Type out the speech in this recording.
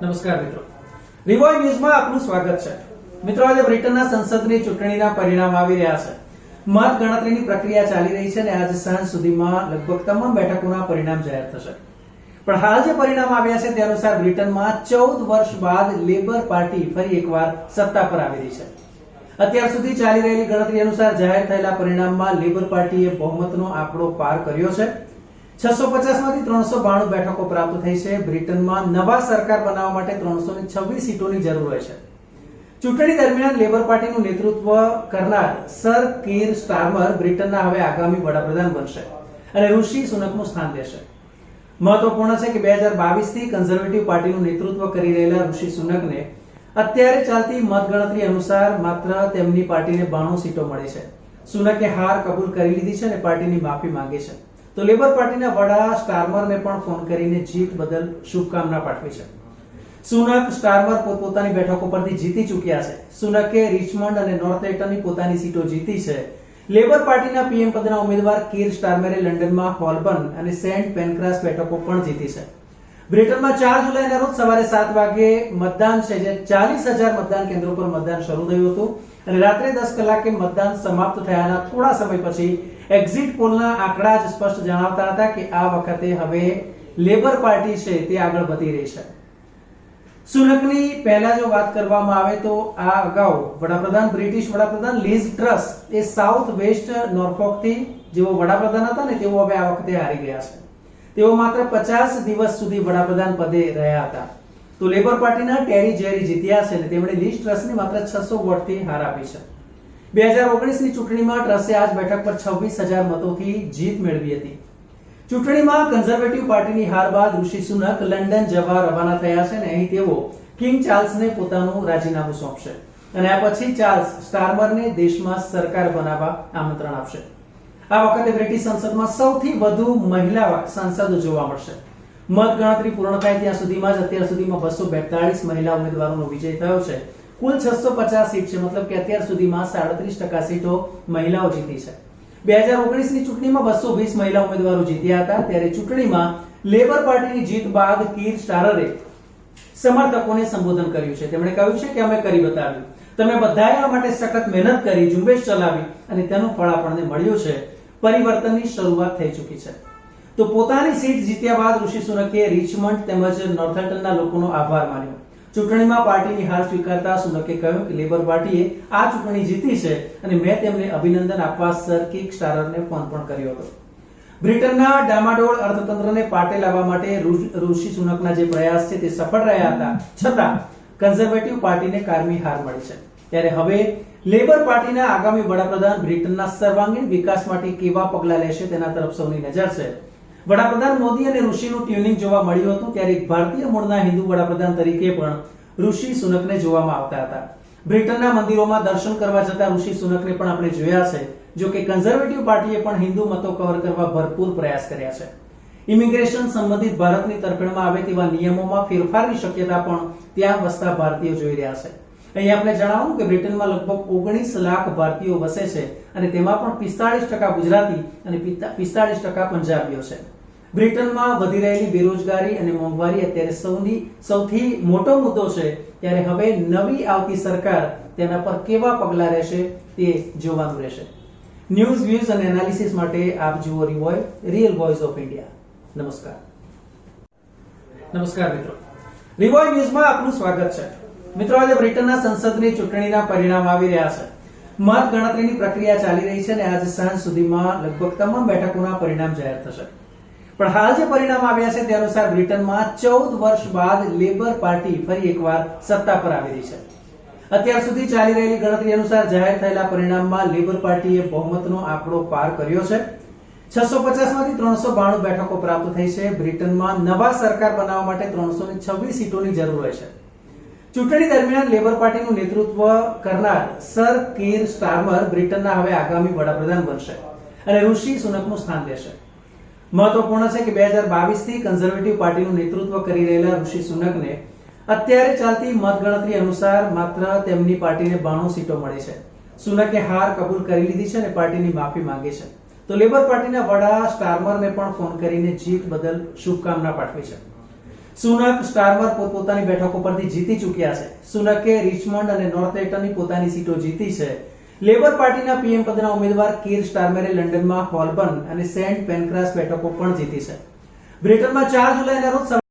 નમસ્કાર મિત્રો, રિવોય ન્યૂઝમાં આપનું સ્વાગત છે. મિત્રો, આજે બ્રિટનના સંસદની ચૂંટણીના પરિણામ આવી રહ્યા છે. મત ગણતરીની પ્રક્રિયા ચાલી રહી છે અને આજ સાંજ સુધીમાં લગભગ તમામ બેઠકોના પરિણામ જાહેર થશે. પણ હાલ જે પરિણામ આવ્યા છે તે અનુસાર બ્રિટનમાં 14 વર્ષ બાદ લેબર પાર્ટી ફરી એકવાર સત્તા પર આવી રહી છે. અત્યાર સુધી ચાલી રહેલી ગણતરી અનુસાર જાહેર થયેલા પરિણામમાં લેબર પાર્ટીએ બહુમતનો આંકડો પાર કર્યો છે. 650 માંથી 392 બેઠકો પ્રાપ્ત થઈ છે. બ્રિટનમાં નવા સરકાર બનાવવા માટે 326 સીટોની જરૂર હોય છે. ચૂંટણી દરમિયાન લેબર પાર્ટીનું નેતૃત્વ કરનાર સર કીર સ્ટારમર બ્રિટનના હવે આગામી વડાપ્રધાન બનશે અને ઋષિ સુનકનું સ્થાન લેશે. મહત્વપૂર્ણ છે કે 2022 થી કન્ઝર્વેટિવ પાર્ટીનું નેતૃત્વ કરી રહેલા ઋષિ સુનકને અત્યારે ચાલતી મતગણતરી અનુસાર માત્ર તેમની પાર્ટીને 92 સીટો મળી છે. સુનકે હાર કબૂલ કરી લીધી છે અને પાર્ટીની માફી માંગી છે. તો લેબર પાર્ટીના વડા સ્ટારમરને પણ ફોન કરીને જીત બદલ શુભકામના પાઠવી છે. સુનક સ્ટારમર પોતપોતાની બેઠકો પરથી જીતી ચૂક્યા છે. સુનકે રિચમન્ડ અને નોર્થેમ્પ્ટનની પોતાની સીટો જીતી છે. લેબર પાર્ટીના પીએમ પદના ઉમેદવાર કીર સ્ટારમરે લંડનમાં હોલબર્ન અને સેન્ટ પેનક્રાસ બેઠકો પણ જીતી છે. બ્રિટનમાં 4 જુલાઈના રોજ સવારે 7 વાગે મતદાન છે, જે 40,000 મતદાન કેન્દ્રો પર મતદાન શરૂ થયું હતું અને રાત્રે 10 કલાકે મતદાન સમાપ્ત થયાના થોડા સમય પછી એક્ઝિટ પોલના આંકડા જ સ્પષ્ટ જણાવતા હતા કે આ વખતે હવે લેબર પાર્ટી છે તે આગળ વધી રહી છે. સુનકની પહેલા જો વાત કરવામાં આવે તો આ અગાઉ બ્રિટિશ વડાપ્રધાન લીઝ ટ્રસ એ સાઉથ વેસ્ટ નોર્ફોકથી જેઓ વડાપ્રધાન હતા ને તેઓ હવે આ વખતે હારી ગયા છે. તેઓ માત્ર 50 દિવસ સુધી વડાપ્રધાન પદે રહ્યા હતા. તો લેબર પાર્ટીના ટેરી જેરી જીત્યા છે અને તેમણે લીઝ ટ્રસને માત્ર 600 વોટથી હાર આપી છે. 2019ની ચૂંટણીમાં ટ્રસે આજ બેઠક પર 26,000 મતોથી જીત મેળવી હતી. ચૂંટણીમાં કન્ઝર્વેટિવ પાર્ટીની હાર બાદ ઋષિ સુનક લંડન જવા રવાના થયા છે અને અહીં તેઓ કિંગ ચાર્લ્સને પોતાનું રાજીનામું સોંપશે અને આ પછી ચાર્લ્સ સ્ટારમરને દેશમાં સરકાર બનાવવા આમંત્રણ આપશે. આ વખતે બ્રિટિશ સંસદમાં સૌથી વધુ મહિલા સાંસદો જોવા મળશે. મત ગણતરી પૂર્ણ થાય ત્યાં સુધીમાં જ અત્યાર સુધીમાં 242 મહિલા ઉમેદવારોનો વિજય થયો છે. કુલ 650 સીટ છે, મતલબ કે અત્યાર સુધીમાં 37% સીટો મહિલાઓ જીતી છે. 2019ની ચૂંટણીમાં 220 મહિલા ઉમેદવારો જીત્યા હતા. ત્યારે ચૂંટણીમાં લેબર પાર્ટીની જીત બાદ કીર સ્ટારરે સમર્થકોને સંબોધન કર્યું છે. તેમણે કહ્યું છે કે અમે કરી બતાવ્યું. તમે બધાએ આ માટે સખત મહેનત કરી, ઝુંબેશ ચલાવી અને તેનું ફળ આપણને મળ્યું છે. પરિવર્તનની શરૂઆત થઈ ચૂકી છે. તો પોતાની સીટ જીત્યા બાદ ઋષિ સુનકે રિચમન્ડ તેમજ નોર્થેમ્પ્ટનના લોકોનો આભાર માન્યો. ચૂંટણીમાં પાર્ટીની હાર સ્વીકારતા સુનકે કહ્યું કે લેબર પાર્ટીએ આ ચૂંટણી જીતી છે અને મેં તેમને અભિનંદન આપવા સર કીર સ્ટારરને ફોન પણ કર્યો હતો. બ્રિટનના ડામાડોળ અર્થતંત્રને પાટે લાવવા માટે ઋષિ સુનકના જે પ્રયાસ છે તે સફળ રહ્યા હતા, છતાં કન્ઝર્વેટિવ પાર્ટીને કારમી હાર મળી છે. ત્યારે હવે લેબર પાર્ટીના આગામી વડાપ્રધાન બ્રિટનના સર્વાંગીણ વિકાસ માટે કેવા પગલાં લેશે તેના તરફ સૌની નજર છે. વડાપ્રધાન મોદી અને ઋષિનું ટ્યુનિંગ જોવા મળ્યું હતું, ત્યારે એક ભારતીય મૂળના હિન્દુ વડાપ્રધાન તરીકે પણ ઋષિ સુનકને જોવામાં આવતા હતા. બ્રિટનના મંદિરોમાં દર્શન કરવા જતા ઋષિ સુનકને પણ આપણે જોયા છે. જો કે કન્ઝર્વેટિવ પાર્ટીએ પણ હિન્દુ મતો કવર કરવા ભરપૂર પ્રયાસ કર્યા છે. ઇમિગ્રેશન સંબંધિત ભારતની તરફેણમાં આવે તેવા નિયમોમાં ફેરફારની શક્યતા પણ ત્યાં વસતા ભારતીયો જોઈ રહ્યા છે. અહીં આપણે જણાવું કે બ્રિટનમાં લગભગ 19 લાખ ભારતીયો વસે છે અને તેમાં પણ 45% ગુજરાતી અને 45% પંજાબીઓ છે. બ્રિટનમાં વધી રહેલી બેરોજગારી અને મોંઘવારી અત્યારે સૌથી મોટો મુદ્દો છે. ત્યારે હવે નવી આવતી સરકાર તેના પર કેવા પગલાં લેશે તે જોવાનું રહેશે. ન્યૂઝ, વ્યૂઝ અને એનાલિસિસ માટે આપ જુઓ રિવોય, રિયલ વોઇસ ઓફ ઇન્ડિયા. નમસ્કાર. નમસ્કાર મિત્રો, રિવોય ન્યૂઝમાં આપનું સ્વાગત છે. મિત્રો, આજે બ્રિટનના સંસદની ચૂંટણીના પરિણામ આવી રહ્યા છે. મત ગણતરીની પ્રક્રિયા ચાલી રહી છે અને આજ સાંજ સુધીમાં લગભગ તમામ બેઠકોના પરિણામ જાહેર થશે. પણ હાલ જે પરિણામ આવ્યા છે તે અનુસાર બ્રિટનમાં 14 વર્ષ બાદ લેબર પાર્ટી ફરી એકવાર સત્તા પર આવી રહી છે. અત્યાર સુધી ચાલી રહેલી ગણતરી અનુસાર જાહેર થયેલા પરિણામમાં લેબર પાર્ટીએ બહુમતનો આંકડો પાર કર્યો છે. 650 માંથી 392 બેઠકો પ્રાપ્ત થઈ છે. બ્રિટનમાં નવા સરકાર બનાવવા માટે 326 સીટોની જરૂર હોય છે. ચૂંટણી દરમિયાન લેબર પાર્ટીનું નેતૃત્વ કરનાર સર કીર સ્ટારમર બ્રિટનના હવે આગામી વડાપ્રધાન બનશે અને ઋષિ સુનકનું સ્થાન લેશે. મહત્વપૂર્ણ છે કે 2022 થી કન્ઝર્વેટિવ પાર્ટીનું નેતૃત્વ કરી રહેલા ઋષિ સુનકને અત્યારે ચાલતી મતગણતરી અનુસાર માત્ર તેમની પાર્ટીને 92 સીટો મળી છે. સુનકે હાર કબૂલ કરી લીધી છે અને પાર્ટીની માફી માંગી છે. તો લેબર પાર્ટીના વડા સ્ટારમરને પણ ફોન કરીને જીત બદલ શુભકામના પાઠવી છે. સુનક સ્ટારમર પોતપોતાની બેઠકો પરથી જીતી ચૂક્યા છે. સુનકે રિચમન્ડ અને નોર્થેમ્પ્ટનની પોતાની સીટો જીતી છે. લેબર પાર્ટીના પીએમ પદના ઉમેદવાર કીર સ્ટારમરે લંડનમાં હોલબર્ન અને સેન્ટ પેનક્રાસ બેઠકો પણ જીતી છે. બ્રિટનમાં 4 જુલાઈના રોજ